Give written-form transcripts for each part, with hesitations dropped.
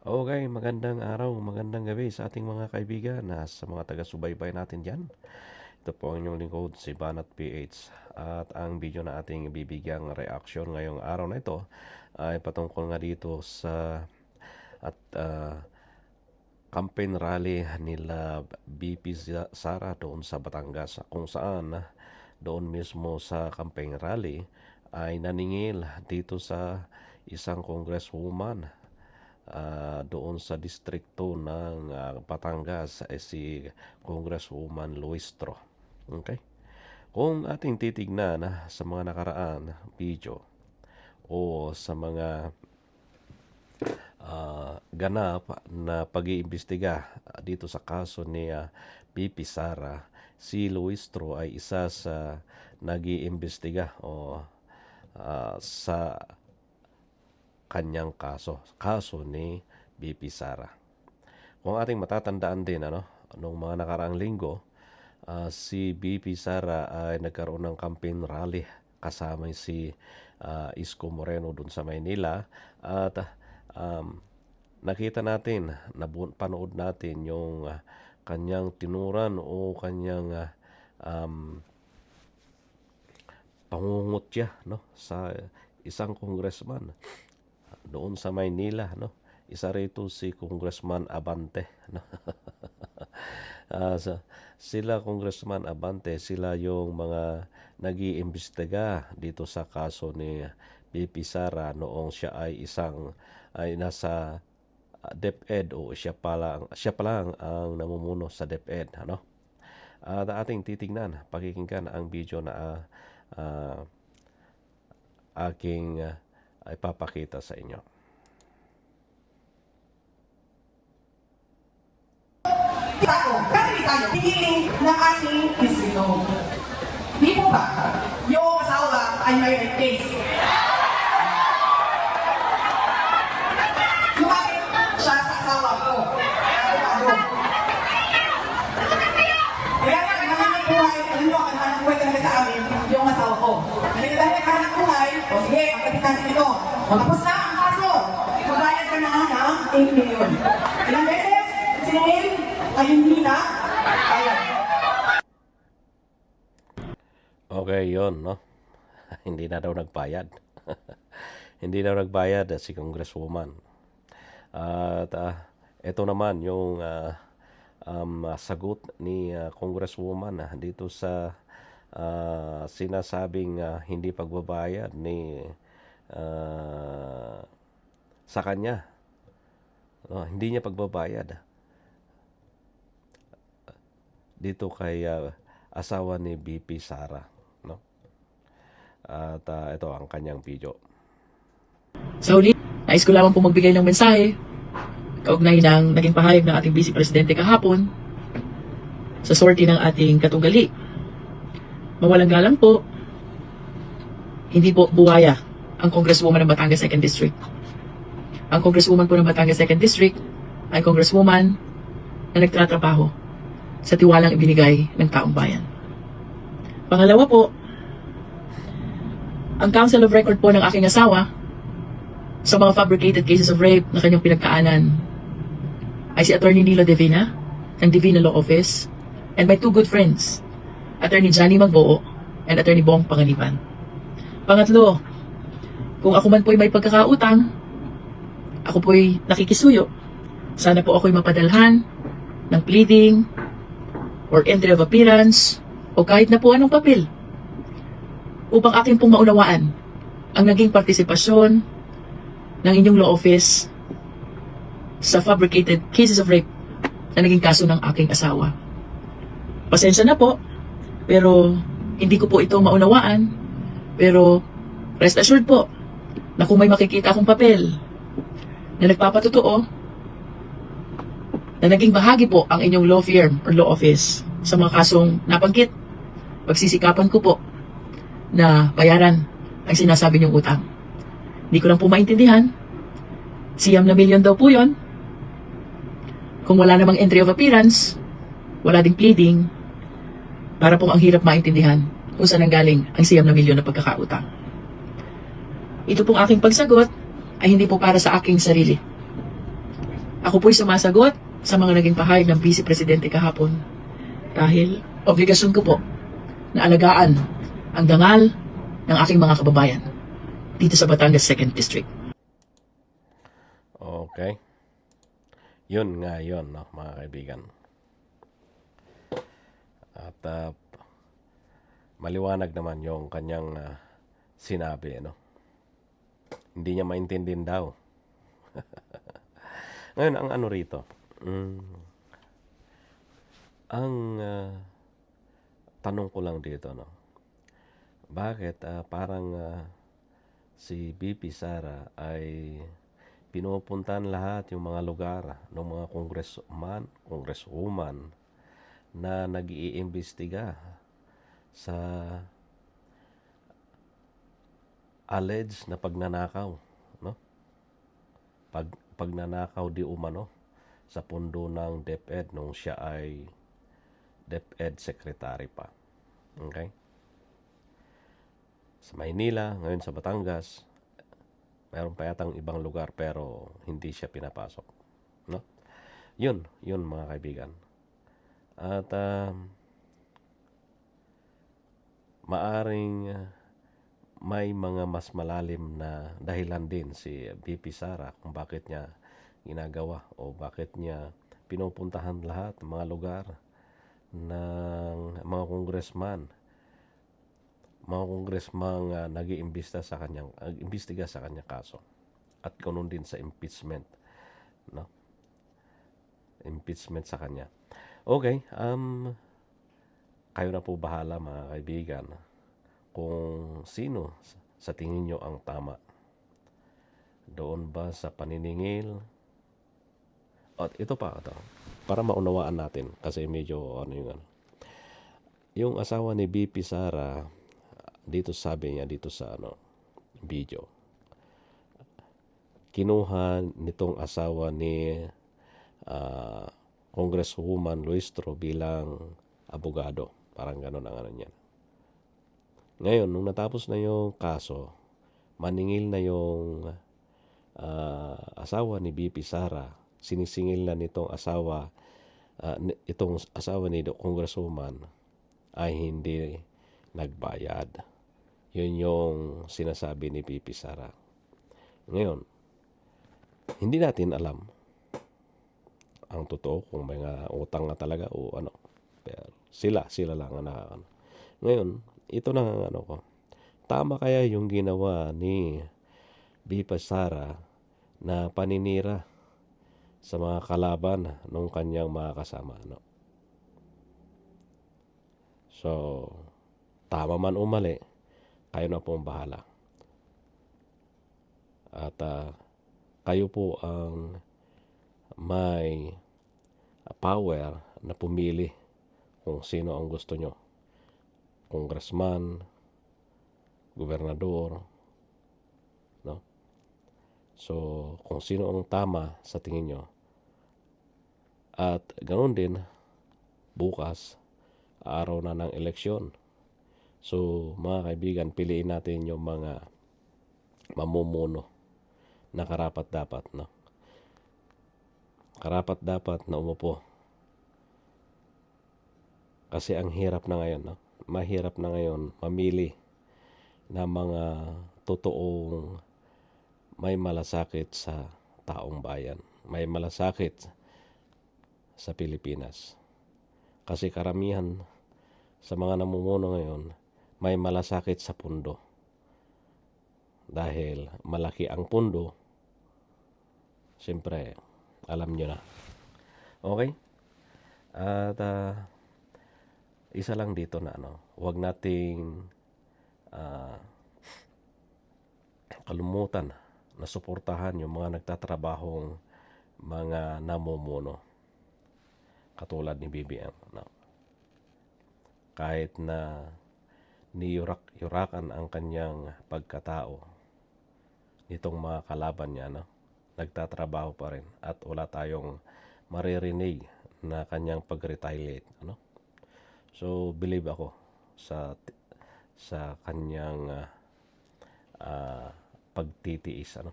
Okay, magandang araw, magandang gabi sa ating mga kaibigan sa mga taga-subaybay natin dyan. Ito po ang inyong lingkod, si Banat PH. At ang video na ating bibigyang reaction ngayong araw na ito ay patungkol nga dito sa campaign rally nila BP Sara doon sa Batangas, kung saan doon mismo sa campaign rally ay naningil dito sa isang congresswoman doon sa distrito ng Batangas, si Congresswoman Luistro. Okay? Kung ating titignan sa mga nakaraan video o sa mga ganap na pag-iimbestiga dito sa kaso ni BP Sara, si Luistro ay isa sa nag-iimbestiga sa kanyang kaso ni BP Sara. Kung ating matatandaan din nung mga nakaraang linggo, si BP Sara ay nagkaroon ng campaign rally kasama si Isko Moreno dun sa Maynila at nakita natin, panood natin yung kanyang tinuran o kanyang pangungutya sa isang congressman doon sa Maynila, isa rito si Congressman Abante. Sila Congressman Abante, sila yung mga nag-iimbestiga dito sa kaso ni BP Sara noong siya ay nasa DepEd o siya pa lang ang namumuno sa DepEd, At ating titignan, pakikinggan ang video na aking ipapakita sa inyo. Kasi tayo, piling ng ating distrito. Di po ba, yung asawa ay may rape case? Lumapit siya sa asawa ko. Kaya nga, naghahanap buhay, alam nyo, naghahanap buhay talaga sa amin, yung asawa ko. Dahil naghahanap buhay, o sige, pagkatitan ito. Tapos na ang kaso, magbayad ka na ng 8 million. Ilang beses, siningil, ay hindi na, bayad. Okay, yun, Hindi na daw nagbayad. Hindi daw nagbayad si Congresswoman. At ito naman yung sagot ni Congresswoman dito sa sinasabing hindi pagbabayad ni sa kanya. Hindi niya pagbabayad dito kay asawa ni BP Sara, At ito ang kanyang video. Sa huli, nais ko lamang po magbigay ng mensahe kaugnay ng naging pahayag ng ating Vice Presidente kahapon sa sortie ng ating katugali. Mawalang galang po, hindi po buwaya ang Congresswoman ng Batangas 2nd District. Ang Congresswoman po ng Batangas 2nd District ay Congresswoman na nagtatrabaho sa tiwalang ibinigay ng taong bayan. Pangalawa po, ang Council of Record po ng aking asawa sa mga fabricated cases of rape na kanyang pinagkaanan ay si Attorney Nilo Divina ng Divina Law Office and my two good friends, Attorney Johnny Magboo and Attorney Bong Panganiban. Pangatlo, kung ako man po'y may pagkakautang, ako po'y nakikisuyo, sana po ako'y mapadalhan ng pleading or entry of appearance o kahit na po anong papel upang akin pong maunawaan ang naging partisipasyon ng inyong law office sa fabricated cases of rape na naging kaso ng aking asawa. Pasensya na po, pero hindi ko po ito maunawaan, pero rest assured po na kung may makikita akong papel na nagpapatotoo na naging bahagi po ang inyong law firm or law office sa mga kasong nabanggit, pagsisikapan ko po na bayaran ang sinasabi niyong utang. Hindi ko lang po maintindihan, siyam na milyon daw po yun. Kung wala namang entry of appearance, wala ding pleading, para pong ang hirap maintindihan kung saan nanggaling ang siyam na milyon na pagkakautang. Ito pong aking pagsagot ay hindi po para sa aking sarili. Ako po'y sumasagot sa mga naging pahayag ng Vice Presidente kahapon dahil obligasyon ko po na alagaan ang dangal ng aking mga kababayan dito sa Batangas 2nd District. Okay. Yun nga yun, no, mga kaibigan. At maliwanag naman yung kanyang sinabi, no? Hindi niya maintindihan daw. Ngayon, ang ano rito, ang tanong ko lang dito, no? Bakit parang si BP Sara ay pinupuntahan lahat yung mga lugar ng mga congresswoman na nag-iimbestiga sa alleged na pagnanakaw, no? Pagnanakaw di umano sa pundo ng DepEd nung siya ay DepEd Secretary pa. Okay? Sa Maynila, ngayon sa Batangas, mayroon pa yatang ibang lugar pero hindi siya pinapasok, no? Yun mga kaibigan. At maaring may mga mas malalim na dahilan din si BP Sara kung bakit niya ginagawa o bakit niya pinupuntahan lahat ng mga lugar ng mga congressman nag-iimbestiga sa kanyang kaso. At ganoon din sa impeachment, no? Impeachment sa kanya. Okay, kayo na po bahala mga kaibigan kung sino sa tingin nyo ang tama. Doon ba sa paniningil? At ito para maunawaan natin kasi medyo yung asawa ni BP Sara, dito sabi niya dito sa video, kinuha nitong asawa ni Congresswoman Luistro bilang abogado. Parang gano'n ang niya. Ngayon, nung natapos na yung kaso, maningil na yung asawa ni BP Sara, sinisingil na nitong itong asawa ni Congresswoman ay hindi nagbayad. Yun yung sinasabi ni BP Sara. Ngayon, hindi natin alam ang totoo kung may utang na talaga o ano. Pero sila lang ang nakakano. Ngayon, ito na ang ko. Tama kaya yung ginawa ni BP Sara na paninira sa mga kalaban ng kanyang mga kasama, no? So, tama man o mali, kayo na pong bahala. At kayo po ang may power na pumili kung sino ang gusto nyo. Congressman, gobernador, no? So, kung sino ang tama sa tingin nyo. At ganoon din, bukas, araw na ng eleksyon. So, mga kaibigan, piliin natin yung mga mamumuno na karapat-dapat, no? Karapat-dapat na umupo. Kasi ang hirap na ngayon, no? Mahirap na ngayon mamili na mga totoong may malasakit sa taong bayan. May malasakit sa Pilipinas. Kasi karamihan sa mga namumuno ngayon may malasakit sa pundo. Dahil malaki ang pundo, siyempre, alam nyo na. Okay? At isa lang dito na huwag nating kalumutan na suportahan yung mga nagtatrabahong mga namumuno katulad ni BBM, no? Kahit na niyurakan ang kanyang pagkatao nitong mga kalaban niya, no? Nagtatrabaho pa rin at wala tayong maririnig na kanyang pag-retaliate, ano? So, believe ako sa kanyang pagtitiis, ano?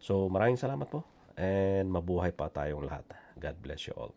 So, maraming salamat po. and mabuhay pa tayong lahat. God bless you all.